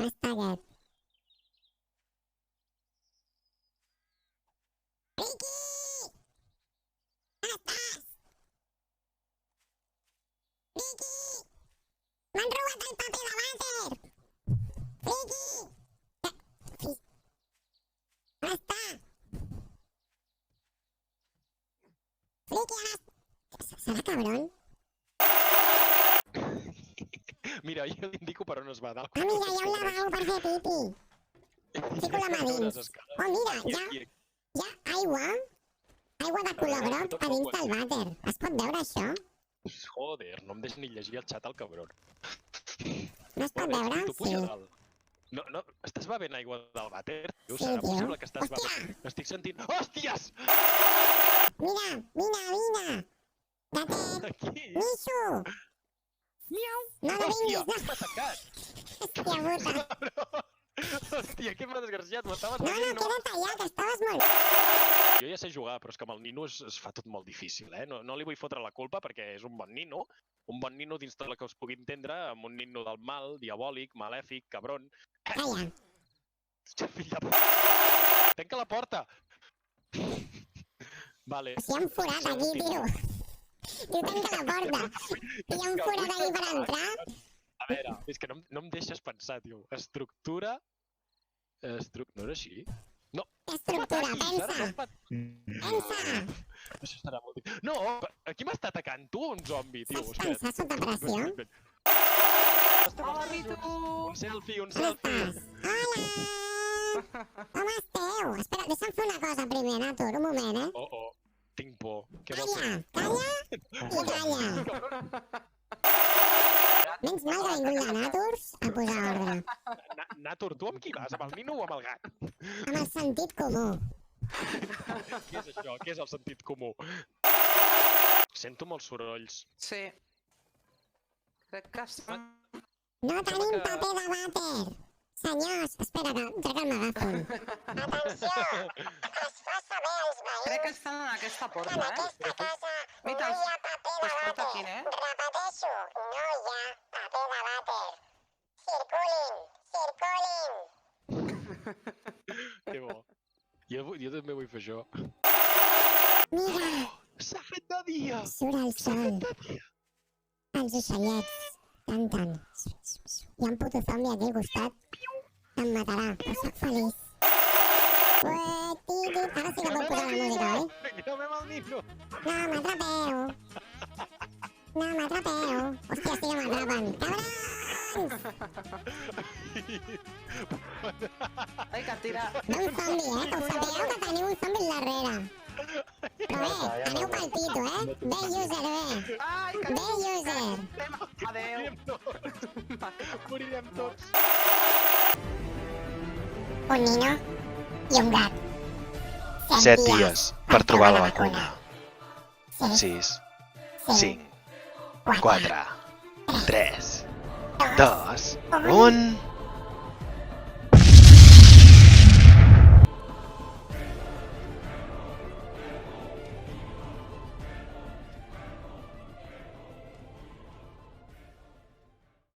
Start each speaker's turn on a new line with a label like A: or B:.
A: On està aquest? Riqui! On estàs? Riqui! M'han robat el paper de vàter! Riqui! On està? Riqui, on està? Serà cabron?
B: Mira, jo li indico per on es va dalt.
A: Ah, mira, hi ha un lavabo per fer pipi. Fico la mà dins. Oh, mira, hi ha aigua. Aigua de color groc a dins del vàter. Es pot veure això?
B: Joder, no em deixa ni llegir el xat al cabron.
A: No es pot veure?
B: Tu
A: Sí.
B: puja dalt. No, estàs bevent aigua del vàter?
A: Sí,
B: Serà
A: tio.
B: possible que estàs
A: Hòstia!
B: bevent? Estic sentint... Hòsties!
A: Mira, vine. Gatet,
B: Aquí!
A: Mishu. No
B: Hòstia,
A: vinguis,
B: m'ha atacat!
A: Hòstia puta.
B: Hòstia, que desgraciat, m'estaves
A: No,
B: veient,
A: queda tallat, estaves molt...
B: Jo ja sé jugar, però és que amb el nino es fa tot molt difícil, eh? No li vull fotre la culpa perquè és un bon nino dins de la que us pugui entendre, amb un nino del mal, diabòlic, malèfic, cabron...
A: Calla.
B: Fill de puta! Tanca la porta! Vale.
A: Si hi ha un forat aquí, tio. Tio, tanca la porta. Si hi ha un forat aquí per entrar...
B: A veure, és que no em deixes pensar, tio. Estructura... No era així? No.
A: Estructura, pensa.
B: Pensa! Això serà molt difícil. No, aquí m'està atacant tu o un zombi, tio?
A: Saps pensar sota pressió?
C: Hola, Ritu!
B: Un selfie, un
A: On
B: selfie!
A: estàs? Hola! Com esteu? Espera, deixa'm fer una cosa primer, Natur, un moment, eh?
B: Oh, tinc por. Què vols
A: Calla,
B: fer?
A: calla i calla. Menys mal que ha vingut la Naturs a posar ordre.
B: Natur, tu amb qui vas? Amb el nino o amb el gat?
A: Amb el sentit comú.
B: Què és això? Què és el sentit comú? Sento molts sorolls.
C: Sí. Crec que està...
A: No tenim paper de vàter. Senyors, espera, que m'agafo. Atenció! Es fa saber als veïns
C: Crec que estan en aquesta porta,
A: que en aquesta casa no hi ha paper de
C: Escolta,
A: vàter.
C: quin, eh?
A: Repeteixo, no hi ha paper de vàter. Circulin!
B: Que bo. Jo també vull fer això.
A: Mira,
B: S'ha fet de dia!
A: surt el
B: S'ha
A: sol.
B: fet de dia!
A: Els ocellets canten. Hi ha un puto zombi aquí al costat que em matarà, però soc feliç. Ara sí que puc posar la música, oi?
B: Gravem el nino!
A: No, m'atrapeu! No, m'atrapeu! Hòstia, sí que m'atrapen! Cabrons!
C: Ai, que tira...
A: Ve un zombi, que ho sapigueu que teniu un zombi al darrere. Però bé, aneu pel pito, Bé, user, bé!
C: Ai, que...
A: Bé, user!
C: Adéu.
B: Morirem tots!
A: Un nino i un gat.
D: 7 dies per trobar la vacuna.
A: 6,
D: 6, 5, 4, 3, 2, 1...